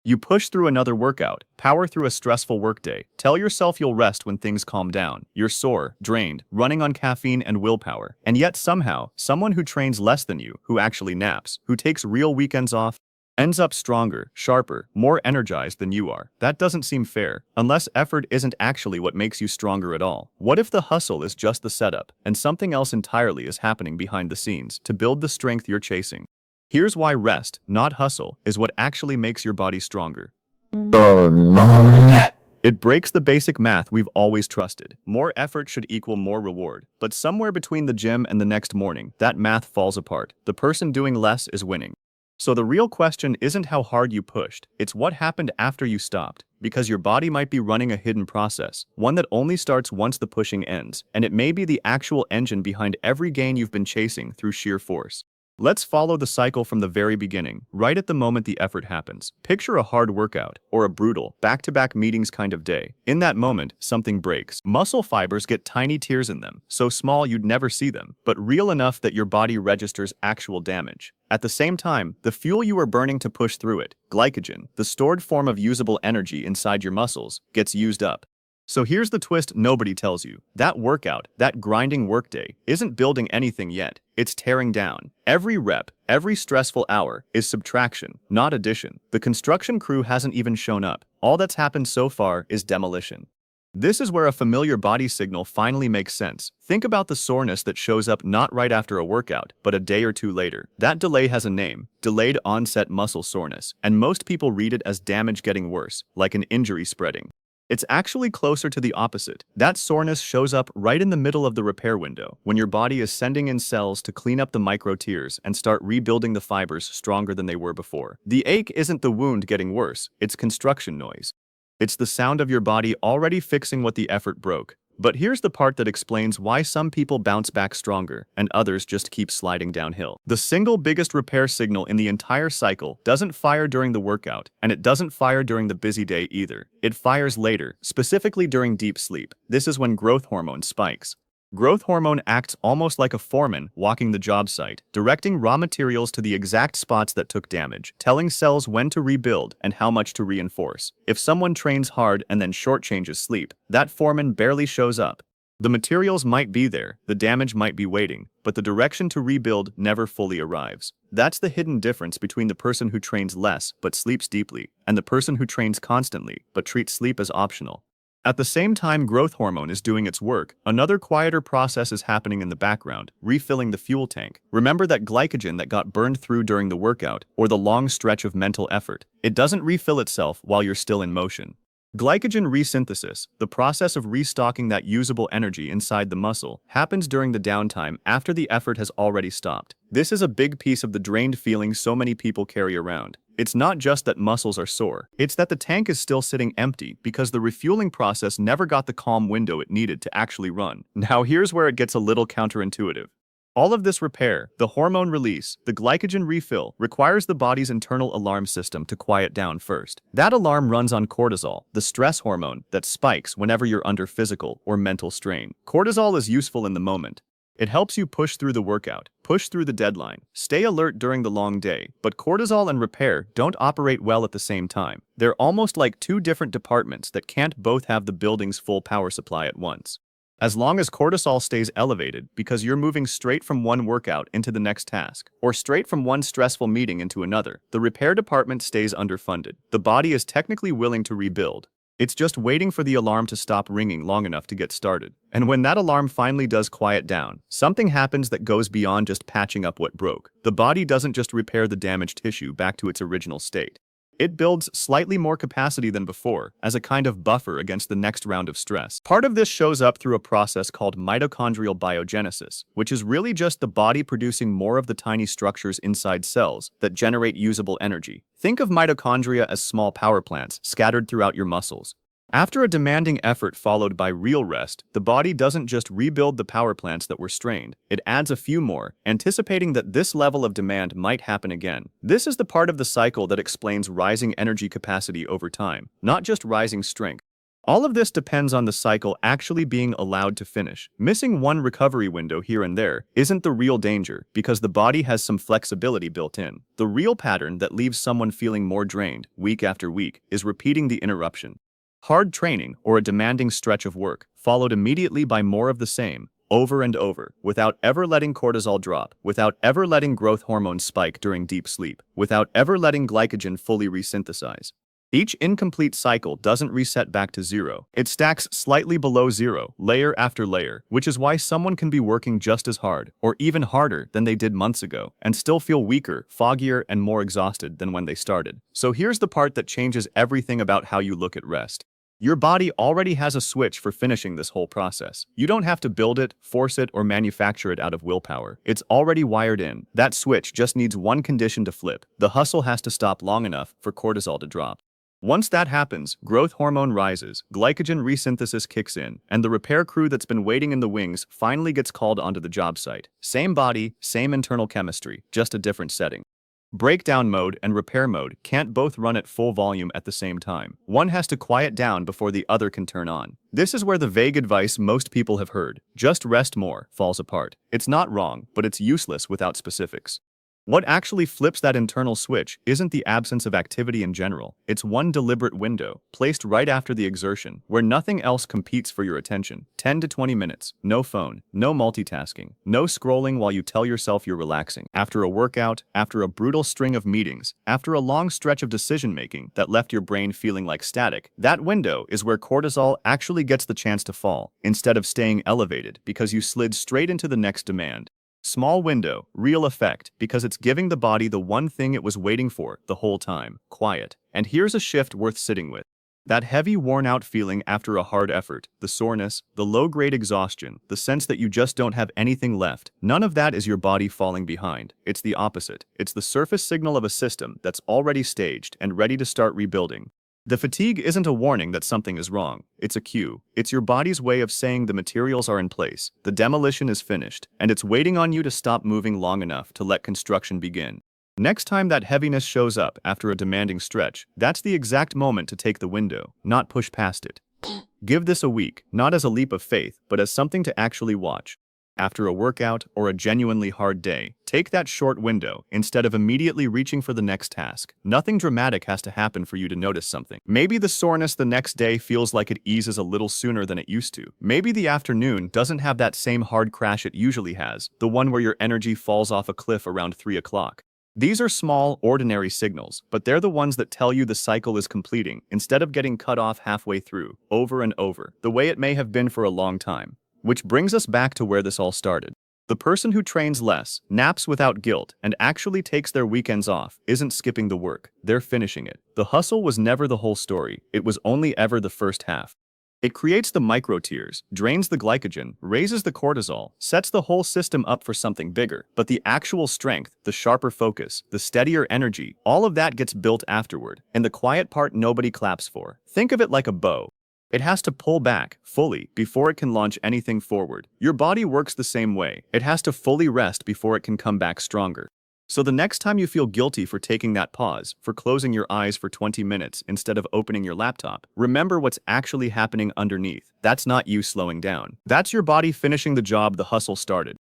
You push through another workout, power through a stressful workday, tell yourself you'll rest when things calm down. You're sore, drained, running on caffeine and willpower. And yet somehow, someone who trains less than you, who actually naps, who takes real weekends off, ends up stronger, sharper, more energized than you are. That doesn't seem fair, unless effort isn't actually what makes you stronger at all. What if the hustle is just the setup, and something else entirely is happening behind the scenes to build the strength you're chasing? Here's why rest, not hustle, is what actually makes your body stronger. It breaks the basic math we've always trusted. More effort should equal more reward. But somewhere between the gym and the next morning, that math falls apart. The person doing less is winning. So the real question isn't how hard you pushed, it's what happened after you stopped. Because your body might be running a hidden process, one that only starts once the pushing ends, and it may be the actual engine behind every gain you've been chasing through sheer force. Let's follow the cycle from the very beginning, right at the moment the effort happens. Picture a hard workout, or a brutal, back-to-back meetings kind of day. In that moment, something breaks. Muscle fibers get tiny tears in them, so small you'd never see them, but real enough that your body registers actual damage. At the same time, the fuel you are burning to push through it, glycogen, the stored form of usable energy inside your muscles, gets used up. So here's the twist nobody tells you. That workout, that grinding workday, isn't building anything yet. It's tearing down. Every rep, every stressful hour is subtraction, not addition. The construction crew hasn't even shown up. All that's happened so far is demolition. This is where a familiar body signal finally makes sense. Think about the soreness that shows up not right after a workout, but a day or two later. That delay has a name, delayed onset muscle soreness, and most people read it as damage getting worse, like an injury spreading. It's actually closer to the opposite. That soreness shows up right in the middle of the repair window, when your body is sending in cells to clean up the micro tears and start rebuilding the fibers stronger than they were before. The ache isn't the wound getting worse, it's construction noise. It's the sound of your body already fixing what the effort broke. But here's the part that explains why some people bounce back stronger and others just keep sliding downhill. The single biggest repair signal in the entire cycle doesn't fire during the workout, and it doesn't fire during the busy day either. It fires later, specifically during deep sleep. This is when growth hormone spikes. Growth hormone acts almost like a foreman walking the job site, directing raw materials to the exact spots that took damage, telling cells when to rebuild and how much to reinforce. If someone trains hard and then shortchanges sleep, that foreman barely shows up. The materials might be there, the damage might be waiting, but the direction to rebuild never fully arrives. That's the hidden difference between the person who trains less but sleeps deeply, and the person who trains constantly but treats sleep as optional. At the same time growth hormone is doing its work, another quieter process is happening in the background, refilling the fuel tank. Remember that glycogen that got burned through during the workout, or the long stretch of mental effort. It doesn't refill itself while you're still in motion. Glycogen resynthesis, the process of restocking that usable energy inside the muscle, happens during the downtime after the effort has already stopped. This is a big piece of the drained feeling so many people carry around. It's not just that muscles are sore, it's that the tank is still sitting empty because the refueling process never got the calm window it needed to actually run. Now here's where it gets a little counterintuitive. All of this repair, the hormone release, the glycogen refill, requires the body's internal alarm system to quiet down first. That alarm runs on cortisol, the stress hormone that spikes whenever you're under physical or mental strain. Cortisol is useful in the moment. It helps you push through the workout, push through the deadline, stay alert during the long day, but cortisol and repair don't operate well at the same time. They're almost like two different departments that can't both have the building's full power supply at once. As long as cortisol stays elevated because you're moving straight from one workout into the next task, or straight from one stressful meeting into another, the repair department stays underfunded. The body is technically willing to rebuild. It's just waiting for the alarm to stop ringing long enough to get started. And when that alarm finally does quiet down, something happens that goes beyond just patching up what broke. The body doesn't just repair the damaged tissue back to its original state. It builds slightly more capacity than before, as a kind of buffer against the next round of stress. Part of this shows up through a process called mitochondrial biogenesis, which is really just the body producing more of the tiny structures inside cells that generate usable energy. Think of mitochondria as small power plants scattered throughout your muscles. After a demanding effort followed by real rest, the body doesn't just rebuild the power plants that were strained. It adds a few more, anticipating that this level of demand might happen again. This is the part of the cycle that explains rising energy capacity over time, not just rising strength. All of this depends on the cycle actually being allowed to finish. Missing one recovery window here and there isn't the real danger because the body has some flexibility built in. The real pattern that leaves someone feeling more drained week after week is repeating the interruption. Hard training or a demanding stretch of work, followed immediately by more of the same, over and over, without ever letting cortisol drop, without ever letting growth hormones spike during deep sleep, without ever letting glycogen fully resynthesize. Each incomplete cycle doesn't reset back to zero. It stacks slightly below zero, layer after layer, which is why someone can be working just as hard, or even harder than they did months ago, and still feel weaker, foggier, and more exhausted than when they started. So here's the part that changes everything about how you look at rest. Your body already has a switch for finishing this whole process. You don't have to build it, force it, or manufacture it out of willpower. It's already wired in. That switch just needs one condition to flip. The hustle has to stop long enough for cortisol to drop. Once that happens, growth hormone rises, glycogen resynthesis kicks in, and the repair crew that's been waiting in the wings finally gets called onto the job site. Same body, same internal chemistry, just a different setting. Breakdown mode and repair mode can't both run at full volume at the same time. One has to quiet down before the other can turn on. This is where the vague advice most people have heard, just rest more, falls apart. It's not wrong, but it's useless without specifics. What actually flips that internal switch isn't the absence of activity in general, it's one deliberate window, placed right after the exertion, where nothing else competes for your attention. 10 to 20 minutes, no phone, no multitasking, no scrolling while you tell yourself you're relaxing. After a workout, after a brutal string of meetings, after a long stretch of decision-making that left your brain feeling like static, that window is where cortisol actually gets the chance to fall, instead of staying elevated because you slid straight into the next demand. Small window, real effect, because it's giving the body the one thing it was waiting for the whole time, quiet. And here's a shift worth sitting with. That heavy, worn-out feeling after a hard effort, the soreness, the low-grade exhaustion, the sense that you just don't have anything left, none of that is your body falling behind. It's the opposite. It's the surface signal of a system that's already staged and ready to start rebuilding. The fatigue isn't a warning that something is wrong. It's a cue. It's your body's way of saying the materials are in place, the demolition is finished, and it's waiting on you to stop moving long enough to let construction begin. Next time that heaviness shows up after a demanding stretch, that's the exact moment to take the window, not push past it. Give this a week, not as a leap of faith, but as something to actually watch. After a workout or a genuinely hard day, take that short window instead of immediately reaching for the next task. Nothing dramatic has to happen for you to notice something. Maybe the soreness the next day feels like it eases a little sooner than it used to. Maybe the afternoon doesn't have that same hard crash it usually has, the one where your energy falls off a cliff around 3 o'clock. These are small, ordinary signals, but they're the ones that tell you the cycle is completing instead of getting cut off halfway through, over and over, the way it may have been for a long time. Which brings us back to where this all started. The person who trains less, naps without guilt, and actually takes their weekends off isn't skipping the work, they're finishing it. The hustle was never the whole story, it was only ever the first half. It creates the micro tears, drains the glycogen, raises the cortisol, sets the whole system up for something bigger. But the actual strength, the sharper focus, the steadier energy, all of that gets built afterward, and the quiet part nobody claps for. Think of it like a bow. It has to pull back, fully, before it can launch anything forward. Your body works the same way. It has to fully rest before it can come back stronger. So the next time you feel guilty for taking that pause, for closing your eyes for 20 minutes instead of opening your laptop, remember what's actually happening underneath. That's not you slowing down. That's your body finishing the job the hustle started.